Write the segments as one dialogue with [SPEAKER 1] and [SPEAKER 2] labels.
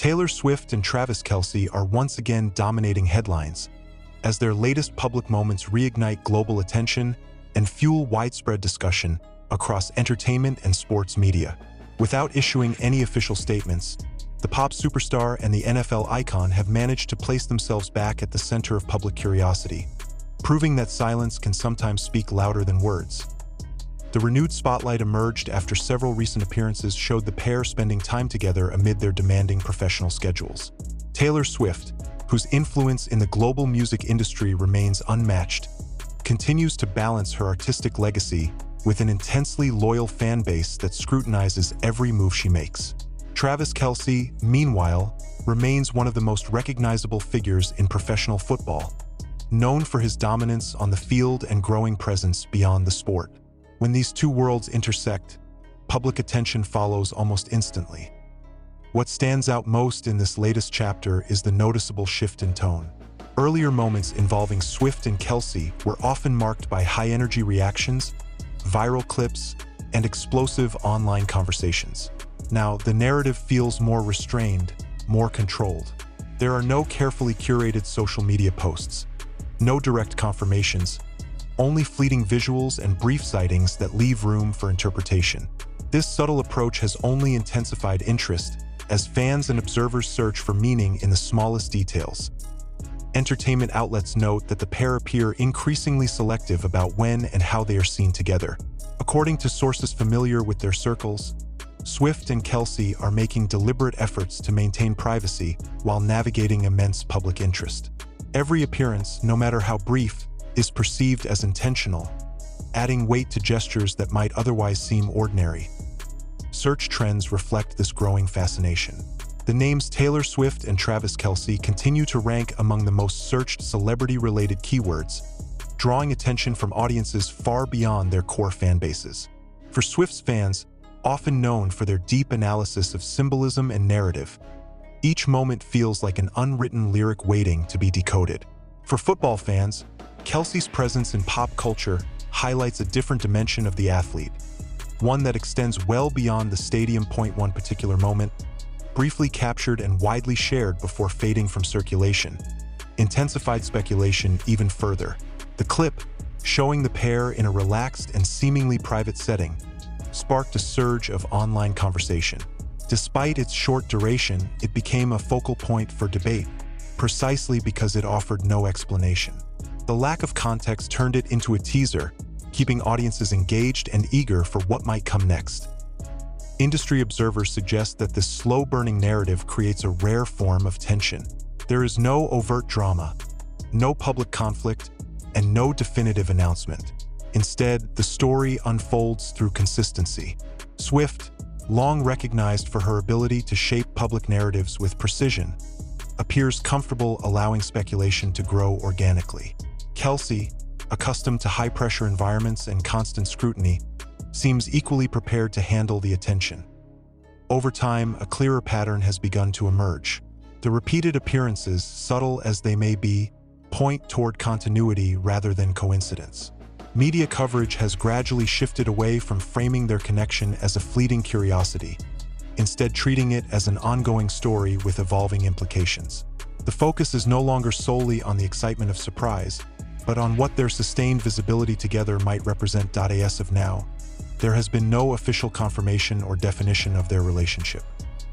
[SPEAKER 1] Taylor Swift and Travis Kelce are once again dominating headlines, as their latest public moments reignite global attention and fuel widespread discussion across entertainment and sports media. Without issuing any official statements, the pop superstar and the NFL icon have managed to place themselves back at the center of public curiosity, proving that silence can sometimes speak louder than words. The renewed spotlight emerged after several recent appearances showed the pair spending time together amid their demanding professional schedules. Taylor Swift, whose influence in the global music industry remains unmatched, continues to balance her artistic legacy with an intensely loyal fan base that scrutinizes every move she makes. Travis Kelce, meanwhile, remains one of the most recognizable figures in professional football, known for his dominance on the field and growing presence beyond the sport. When these two worlds intersect, public attention follows almost instantly. What stands out most in this latest chapter is the noticeable shift in tone. Earlier moments involving Swift and Kelce were often marked by high-energy reactions, viral clips, and explosive online conversations. Now, the narrative feels more restrained, more controlled. There are no carefully curated social media posts, no direct confirmations, only fleeting visuals and brief sightings that leave room for interpretation. This subtle approach has only intensified interest as fans and observers search for meaning in the smallest details. Entertainment outlets note that the pair appear increasingly selective about when and how they are seen together. According to sources familiar with their circles, Swift and Kelce are making deliberate efforts to maintain privacy while navigating immense public interest. Every appearance, no matter how brief, is perceived as intentional, adding weight to gestures that might otherwise seem ordinary. Search trends reflect this growing fascination. The names Taylor Swift and Travis Kelce continue to rank among the most searched celebrity-related keywords, drawing attention from audiences far beyond their core fan bases. For Swift's fans, often known for their deep analysis of symbolism and narrative, each moment feels like an unwritten lyric waiting to be decoded. For football fans, Kelce's presence in pop culture highlights a different dimension of the athlete, one that extends well beyond the stadium. One particular moment, briefly captured and widely shared before fading from circulation, intensified speculation even further. The clip, showing the pair in a relaxed and seemingly private setting, sparked a surge of online conversation. Despite its short duration, it became a focal point for debate, precisely because it offered no explanation. The lack of context turned it into a teaser, keeping audiences engaged and eager for what might come next. Industry observers suggest that this slow-burning narrative creates a rare form of tension. There is no overt drama, no public conflict, and no definitive announcement. Instead, the story unfolds through consistency. Swift, long recognized for her ability to shape public narratives with precision, appears comfortable allowing speculation to grow organically. Kelce, accustomed to high-pressure environments and constant scrutiny, seems equally prepared to handle the attention. Over time, a clearer pattern has begun to emerge. The repeated appearances, subtle as they may be, point toward continuity rather than coincidence. Media coverage has gradually shifted away from framing their connection as a fleeting curiosity, instead treating it as an ongoing story with evolving implications. The focus is no longer solely on the excitement of surprise, but on what their sustained visibility together might represent. As of now, there has been no official confirmation or definition of their relationship.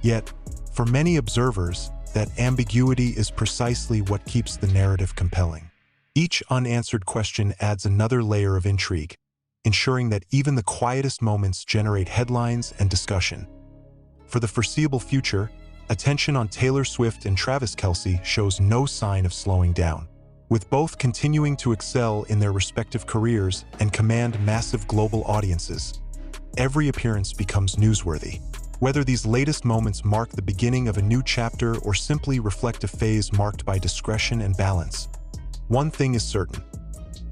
[SPEAKER 1] Yet, for many observers, that ambiguity is precisely what keeps the narrative compelling. Each unanswered question adds another layer of intrigue, ensuring that even the quietest moments generate headlines and discussion. For the foreseeable future, attention on Taylor Swift and Travis Kelce shows no sign of slowing down. With both continuing to excel in their respective careers and command massive global audiences, every appearance becomes newsworthy. Whether these latest moments mark the beginning of a new chapter or simply reflect a phase marked by discretion and balance, one thing is certain: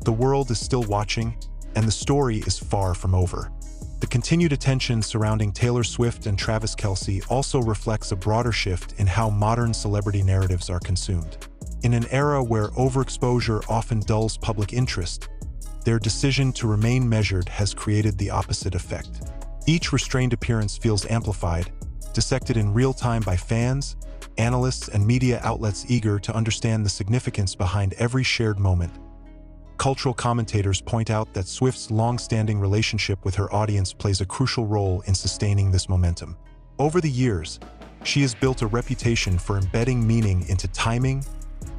[SPEAKER 1] the world is still watching, and the story is far from over. The continued attention surrounding Taylor Swift and Travis Kelce also reflects a broader shift in how modern celebrity narratives are consumed. In an era where overexposure often dulls public interest, their decision to remain measured has created the opposite effect. Each restrained appearance feels amplified, dissected in real time by fans, analysts and media outlets eager to understand the significance behind every shared moment. Cultural commentators point out that Swift's long-standing relationship with her audience plays a crucial role in sustaining this momentum. Over the years, she has built a reputation for embedding meaning into timing,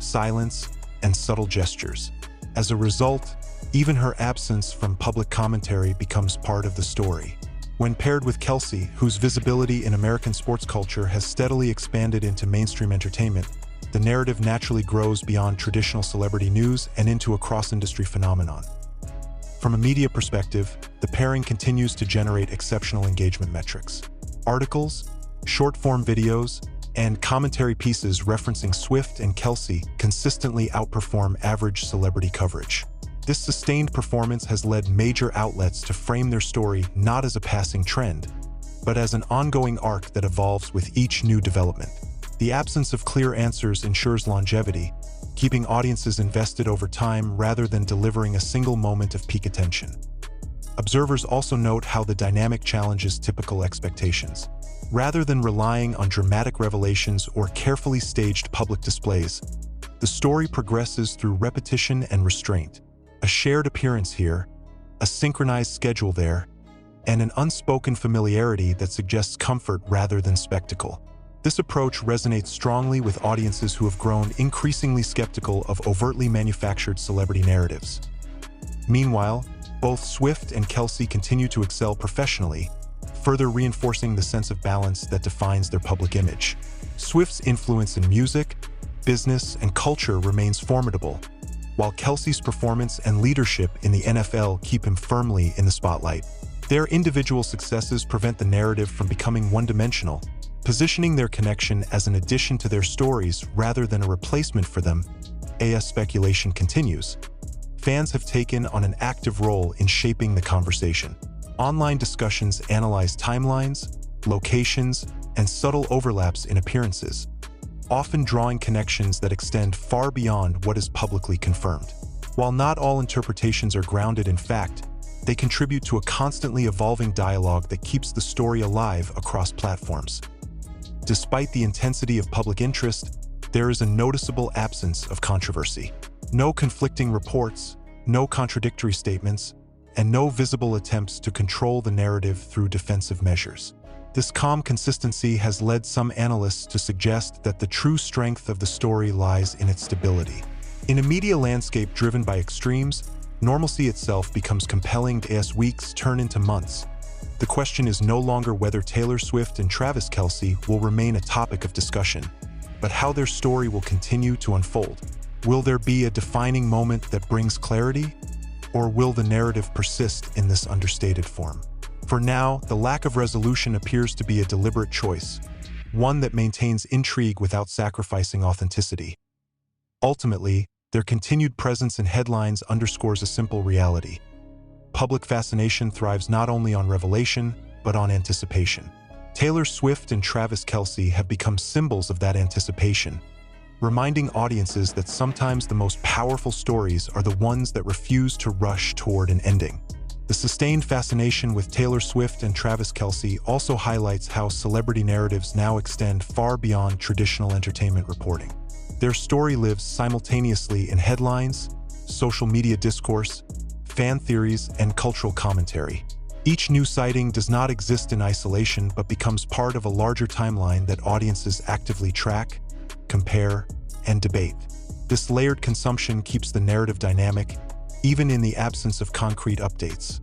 [SPEAKER 1] silence, and subtle gestures. As a result, even her absence from public commentary becomes part of the story. When paired with Kelce, whose visibility in American sports culture has steadily expanded into mainstream entertainment, the narrative naturally grows beyond traditional celebrity news and into a cross-industry phenomenon. From a media perspective, the pairing continues to generate exceptional engagement metrics. Articles, short-form videos, and commentary pieces referencing Swift and Kelce consistently outperform average celebrity coverage. This sustained performance has led major outlets to frame their story not as a passing trend, but as an ongoing arc that evolves with each new development. The absence of clear answers ensures longevity, keeping audiences invested over time rather than delivering a single moment of peak attention. Observers also note how the dynamic challenges typical expectations. Rather than relying on dramatic revelations or carefully staged public displays, the story progresses through repetition and restraint. A shared appearance here, a synchronized schedule there, and an unspoken familiarity that suggests comfort rather than spectacle. This approach resonates strongly with audiences who have grown increasingly skeptical of overtly manufactured celebrity narratives. Meanwhile, both Swift and Kelce continue to excel professionally, further reinforcing the sense of balance that defines their public image. Swift's influence in music, business, and culture remains formidable, while Kelce's performance and leadership in the NFL keep him firmly in the spotlight. Their individual successes prevent the narrative from becoming one-dimensional, positioning their connection as an addition to their stories rather than a replacement for them. As speculation continues, fans have taken on an active role in shaping the conversation. Online discussions analyze timelines, locations, and subtle overlaps in appearances, often drawing connections that extend far beyond what is publicly confirmed. While not all interpretations are grounded in fact, they contribute to a constantly evolving dialogue that keeps the story alive across platforms. Despite the intensity of public interest, there is a noticeable absence of controversy. No conflicting reports, no contradictory statements, and no visible attempts to control the narrative through defensive measures. This calm consistency has led some analysts to suggest that the true strength of the story lies in its stability. In a media landscape driven by extremes, normalcy itself becomes compelling as weeks turn into months. The question is no longer whether Taylor Swift and Travis Kelce will remain a topic of discussion, but how their story will continue to unfold. Will there be a defining moment that brings clarity, or will the narrative persist in this understated form? For now, the lack of resolution appears to be a deliberate choice, one that maintains intrigue without sacrificing authenticity. Ultimately, their continued presence in headlines underscores a simple reality. Public fascination thrives not only on revelation, but on anticipation. Taylor Swift and Travis Kelce have become symbols of that anticipation, reminding audiences that sometimes the most powerful stories are the ones that refuse to rush toward an ending. The sustained fascination with Taylor Swift and Travis Kelce also highlights how celebrity narratives now extend far beyond traditional entertainment reporting. Their story lives simultaneously in headlines, social media discourse, fan theories, and cultural commentary. Each new sighting does not exist in isolation but becomes part of a larger timeline that audiences actively track, compare, and debate. This layered consumption keeps the narrative dynamic, even in the absence of concrete updates.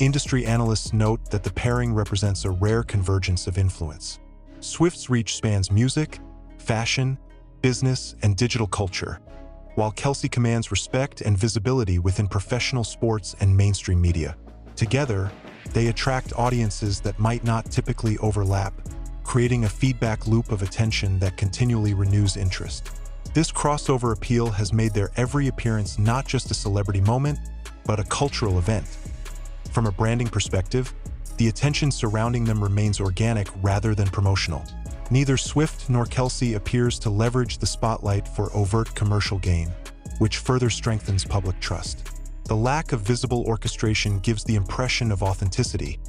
[SPEAKER 1] Industry analysts note that the pairing represents a rare convergence of influence. Swift's reach spans music, fashion, business, and digital culture, while Kelce commands respect and visibility within professional sports and mainstream media. Together, they attract audiences that might not typically overlap, creating a feedback loop of attention that continually renews interest. This crossover appeal has made their every appearance not just a celebrity moment, but a cultural event. From a branding perspective, the attention surrounding them remains organic rather than promotional. Neither Swift nor Kelce appears to leverage the spotlight for overt commercial gain, which further strengthens public trust. The lack of visible orchestration gives the impression of authenticity,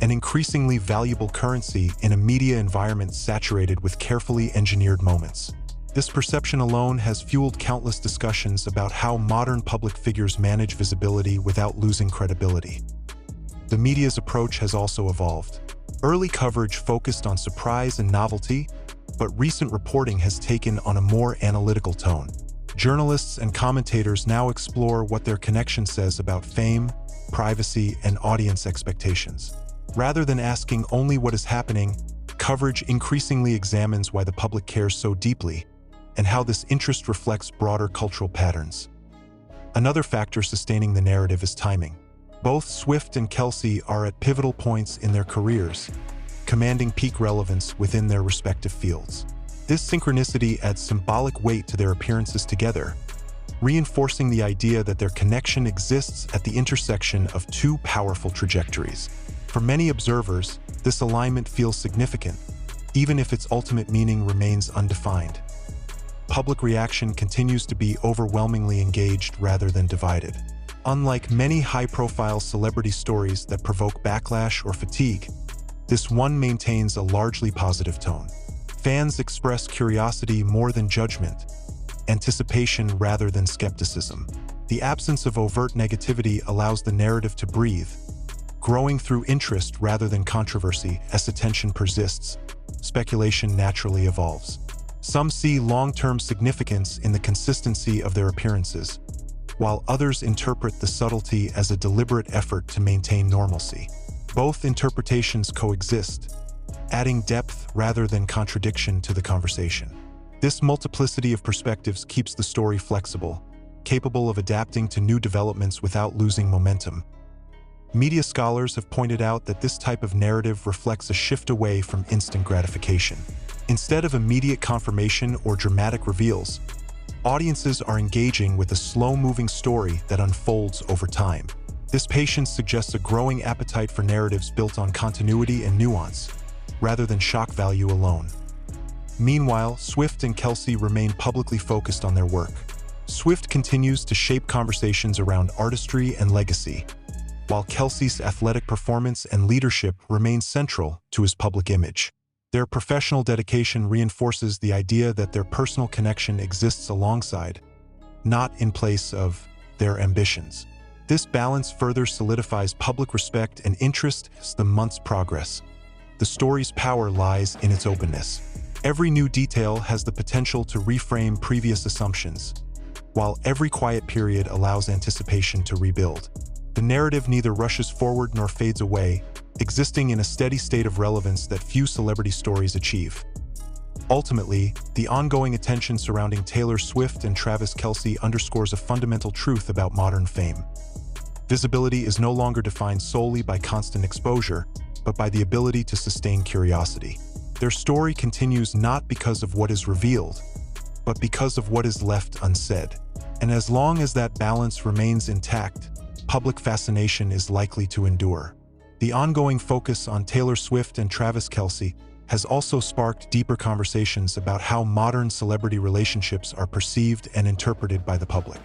[SPEAKER 1] an increasingly valuable currency in a media environment saturated with carefully engineered moments. This perception alone has fueled countless discussions about how modern public figures manage visibility without losing credibility. The media's approach has also evolved. Early coverage focused on surprise and novelty, but recent reporting has taken on a more analytical tone. Journalists and commentators now explore what their connection says about fame, privacy, and audience expectations. Rather than asking only what is happening, coverage increasingly examines why the public cares so deeply and how this interest reflects broader cultural patterns. Another factor sustaining the narrative is timing. Both Swift and Kelce are at pivotal points in their careers, commanding peak relevance within their respective fields. This synchronicity adds symbolic weight to their appearances together, reinforcing the idea that their connection exists at the intersection of two powerful trajectories. For many observers, this alignment feels significant, even if its ultimate meaning remains undefined. Public reaction continues to be overwhelmingly engaged rather than divided. Unlike many high-profile celebrity stories that provoke backlash or fatigue, this one maintains a largely positive tone. Fans express curiosity more than judgment, anticipation rather than skepticism. The absence of overt negativity allows the narrative to breathe, growing through interest rather than controversy. As attention persists, speculation naturally evolves. Some see long-term significance in the consistency of their appearances, while others interpret the subtlety as a deliberate effort to maintain normalcy. Both interpretations coexist, adding depth rather than contradiction to the conversation. This multiplicity of perspectives keeps the story flexible, capable of adapting to new developments without losing momentum. Media scholars have pointed out that this type of narrative reflects a shift away from instant gratification. Instead of immediate confirmation or dramatic reveals, audiences are engaging with a slow-moving story that unfolds over time. This patience suggests a growing appetite for narratives built on continuity and nuance, rather than shock value alone. Meanwhile, Swift and Kelce remain publicly focused on their work. Swift continues to shape conversations around artistry and legacy, while Kelce's athletic performance and leadership remain central to his public image. Their professional dedication reinforces the idea that their personal connection exists alongside, not in place of, their ambitions. This balance further solidifies public respect and interest as the months progress. The story's power lies in its openness. Every new detail has the potential to reframe previous assumptions, while every quiet period allows anticipation to rebuild. The narrative neither rushes forward nor fades away, existing in a steady state of relevance that few celebrity stories achieve. Ultimately, the ongoing attention surrounding Taylor Swift and Travis Kelce underscores a fundamental truth about modern fame. Visibility is no longer defined solely by constant exposure, but by the ability to sustain curiosity. Their story continues not because of what is revealed, but because of what is left unsaid. And as long as that balance remains intact, public fascination is likely to endure. The ongoing focus on Taylor Swift and Travis Kelce has also sparked deeper conversations about how modern celebrity relationships are perceived and interpreted by the public.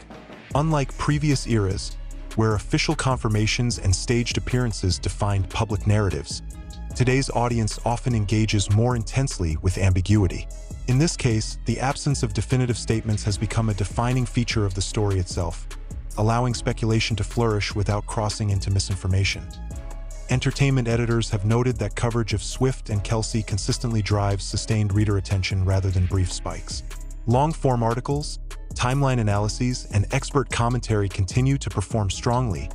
[SPEAKER 1] Unlike previous eras, where official confirmations and staged appearances defined public narratives, today's audience often engages more intensely with ambiguity. In this case, the absence of definitive statements has become a defining feature of the story itself, allowing speculation to flourish without crossing into misinformation. Entertainment editors have noted that coverage of Swift and Kelce consistently drives sustained reader attention rather than brief spikes. Long-form articles, timeline analyses, and expert commentary continue to perform strongly,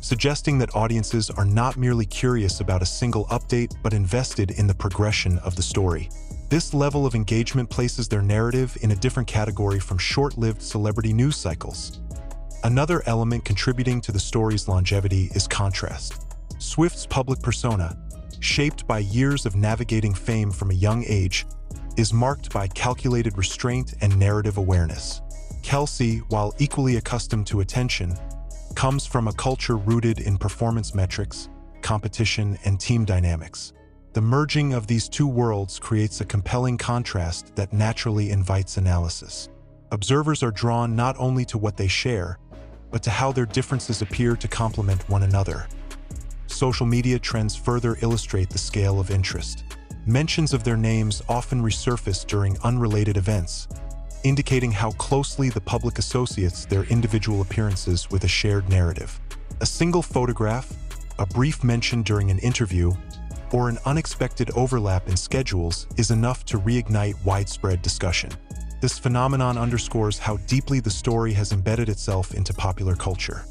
[SPEAKER 1] suggesting that audiences are not merely curious about a single update but invested in the progression of the story. This level of engagement places their narrative in a different category from short-lived celebrity news cycles. Another element contributing to the story's longevity is contrast. Swift's public persona, shaped by years of navigating fame from a young age, is marked by calculated restraint and narrative awareness. Kelce, while equally accustomed to attention, comes from a culture rooted in performance metrics, competition, and team dynamics. The merging of these two worlds creates a compelling contrast that naturally invites analysis. Observers are drawn not only to what they share, but to how their differences appear to complement one another. Social media trends further illustrate the scale of interest. Mentions of their names often resurface during unrelated events, indicating how closely the public associates their individual appearances with a shared narrative. A single photograph, a brief mention during an interview, or an unexpected overlap in schedules is enough to reignite widespread discussion. This phenomenon underscores how deeply the story has embedded itself into popular culture.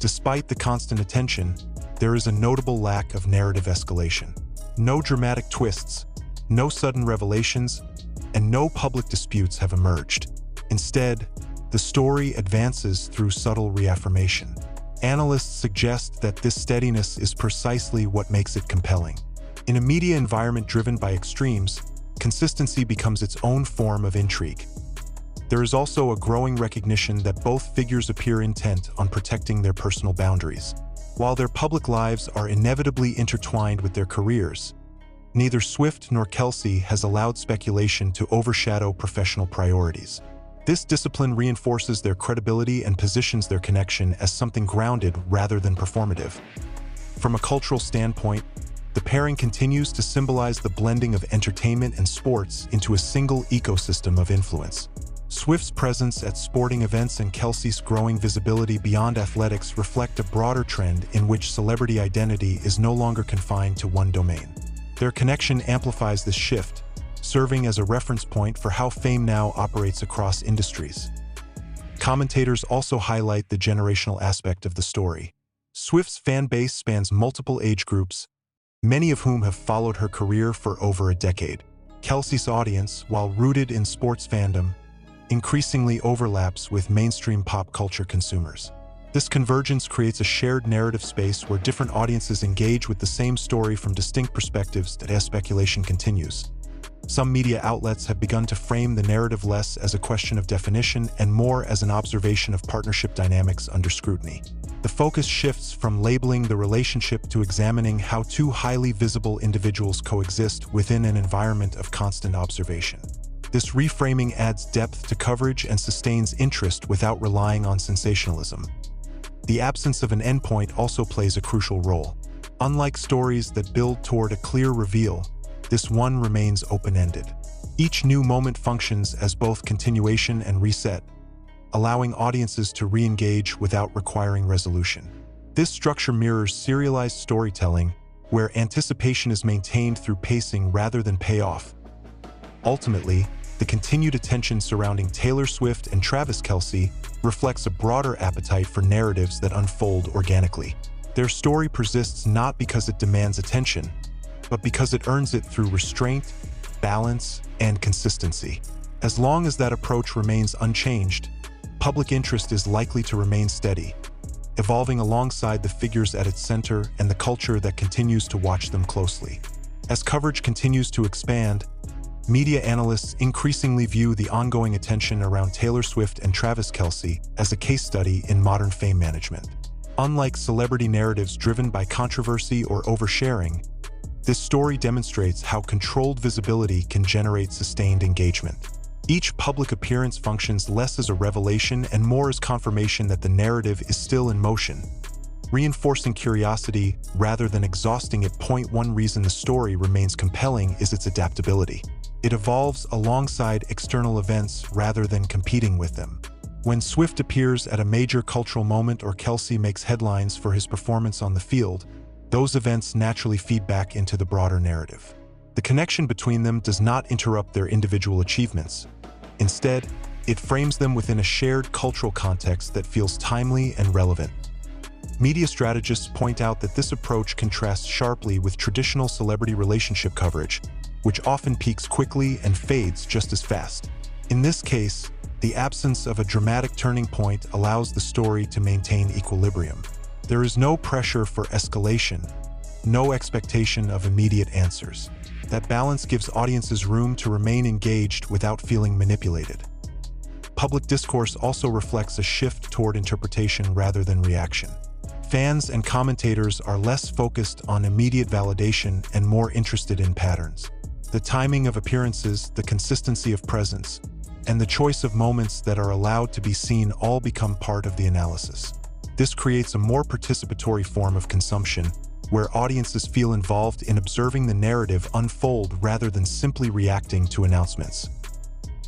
[SPEAKER 1] Despite the constant attention, there is a notable lack of narrative escalation. No dramatic twists, no sudden revelations, and no public disputes have emerged. Instead, the story advances through subtle reaffirmation. Analysts suggest that this steadiness is precisely what makes it compelling. In a media environment driven by extremes, consistency becomes its own form of intrigue. There is also a growing recognition that both figures appear intent on protecting their personal boundaries. While their public lives are inevitably intertwined with their careers, neither Swift nor Kelce has allowed speculation to overshadow professional priorities. This discipline reinforces their credibility and positions their connection as something grounded rather than performative. From a cultural standpoint, the pairing continues to symbolize the blending of entertainment and sports into a single ecosystem of influence. Swift's presence at sporting events and Kelce's growing visibility beyond athletics reflect a broader trend in which celebrity identity is no longer confined to one domain. Their connection amplifies this shift, serving as a reference point for how fame now operates across industries. Commentators also highlight the generational aspect of the story. Swift's fan base spans multiple age groups, many of whom have followed her career for over a decade. Kelce's audience, while rooted in sports fandom, increasingly overlaps with mainstream pop culture consumers. This convergence creates a shared narrative space where different audiences engage with the same story from distinct perspectives as speculation continues. Some media outlets have begun to frame the narrative less as a question of definition and more as an observation of partnership dynamics under scrutiny. The focus shifts from labeling the relationship to examining how two highly visible individuals coexist within an environment of constant observation. This reframing adds depth to coverage and sustains interest without relying on sensationalism. The absence of an endpoint also plays a crucial role. Unlike stories that build toward a clear reveal, this one remains open-ended. Each new moment functions as both continuation and reset, allowing audiences to re-engage without requiring resolution. This structure mirrors serialized storytelling, where anticipation is maintained through pacing rather than payoff. Ultimately, the continued attention surrounding Taylor Swift and Travis Kelce reflects a broader appetite for narratives that unfold organically. Their story persists not because it demands attention, but because it earns it through restraint, balance, and consistency. As long as that approach remains unchanged, public interest is likely to remain steady, evolving alongside the figures at its center and the culture that continues to watch them closely. As coverage continues to expand, media analysts increasingly view the ongoing attention around Taylor Swift and Travis Kelce as a case study in modern fame management. Unlike celebrity narratives driven by controversy or oversharing, this story demonstrates how controlled visibility can generate sustained engagement. Each public appearance functions less as a revelation and more as confirmation that the narrative is still in motion, reinforcing curiosity rather than exhausting it. One reason the story remains compelling is its adaptability. It evolves alongside external events rather than competing with them. When Swift appears at a major cultural moment or Kelce makes headlines for his performance on the field, those events naturally feed back into the broader narrative. The connection between them does not interrupt their individual achievements. Instead, it frames them within a shared cultural context that feels timely and relevant. Media strategists point out that this approach contrasts sharply with traditional celebrity relationship coverage, which often peaks quickly and fades just as fast. In this case, the absence of a dramatic turning point allows the story to maintain equilibrium. There is no pressure for escalation, no expectation of immediate answers. That balance gives audiences room to remain engaged without feeling manipulated. Public discourse also reflects a shift toward interpretation rather than reaction. Fans and commentators are less focused on immediate validation and more interested in patterns. The timing of appearances, the consistency of presence, and the choice of moments that are allowed to be seen all become part of the analysis. This creates a more participatory form of consumption, where audiences feel involved in observing the narrative unfold rather than simply reacting to announcements.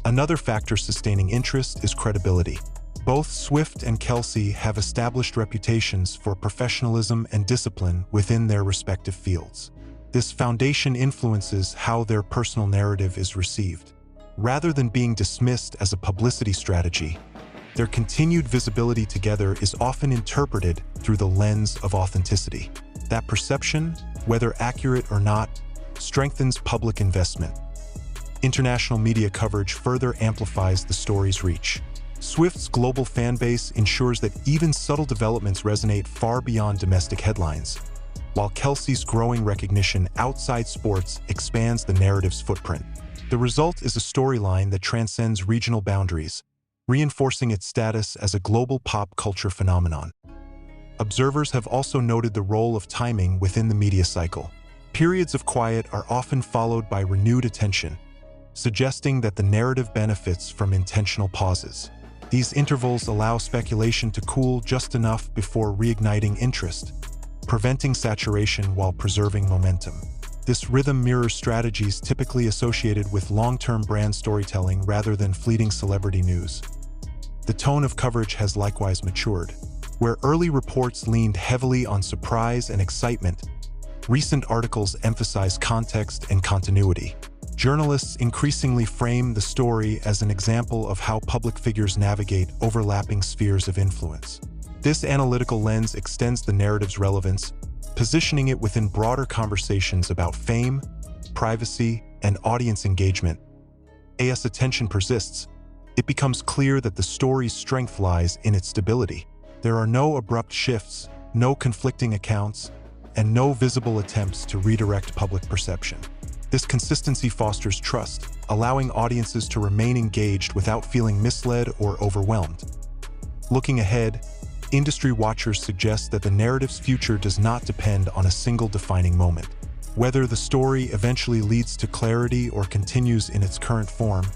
[SPEAKER 1] Another factor sustaining interest is credibility. Both Swift and Kelce have established reputations for professionalism and discipline within their respective fields. This foundation influences how their personal narrative is received. Rather than being dismissed as a publicity strategy, their continued visibility together is often interpreted through the lens of authenticity. That perception, whether accurate or not, strengthens public investment. International media coverage further amplifies the story's reach. Swift's global fan base ensures that even subtle developments resonate far beyond domestic headlines, while Kelce's growing recognition outside sports expands the narrative's footprint. The result is a storyline that transcends regional boundaries, reinforcing its status as a global pop culture phenomenon. Observers have also noted the role of timing within the media cycle. Periods of quiet are often followed by renewed attention, suggesting that the narrative benefits from intentional pauses. These intervals allow speculation to cool just enough before reigniting interest, preventing saturation while preserving momentum. This rhythm mirrors strategies typically associated with long-term brand storytelling rather than fleeting celebrity news. The tone of coverage has likewise matured. Where early reports leaned heavily on surprise and excitement, recent articles emphasize context and continuity. Journalists increasingly frame the story as an example of how public figures navigate overlapping spheres of influence. This analytical lens extends the narrative's relevance, positioning it within broader conversations about fame, privacy, and audience engagement. As attention persists, it becomes clear that the story's strength lies in its stability. There are no abrupt shifts, no conflicting accounts, and no visible attempts to redirect public perception. This consistency fosters trust, allowing audiences to remain engaged without feeling misled or overwhelmed. Looking ahead, industry watchers suggest that the narrative's future does not depend on a single defining moment. Whether the story eventually leads to clarity or continues in its current form,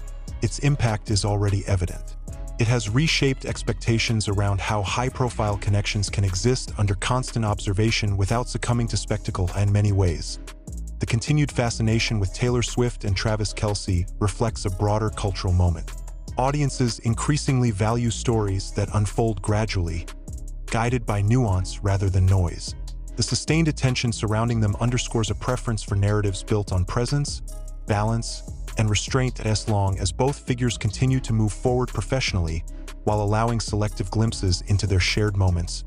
[SPEAKER 1] its impact is already evident. It has reshaped expectations around how high-profile connections can exist under constant observation without succumbing to spectacle in many ways. The continued fascination with Taylor Swift and Travis Kelce reflects a broader cultural moment. Audiences increasingly value stories that unfold gradually, guided by nuance rather than noise. The sustained attention surrounding them underscores a preference for narratives built on presence, balance, and restraint as long as both figures continue to move forward professionally while allowing selective glimpses into their shared moments.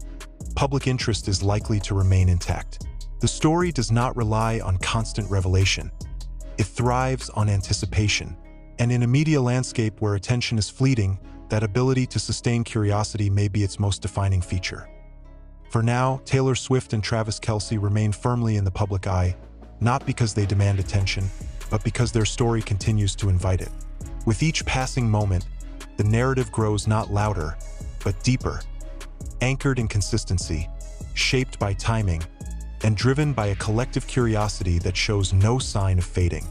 [SPEAKER 1] Public interest is likely to remain intact. The story does not rely on constant revelation. It thrives on anticipation. And in a media landscape where attention is fleeting, that ability to sustain curiosity may be its most defining feature. For now, Taylor Swift and Travis Kelce remain firmly in the public eye, not because they demand attention, but because their story continues to invite it. With each passing moment, the narrative grows not louder, but deeper, anchored in consistency, shaped by timing, and driven by a collective curiosity that shows no sign of fading.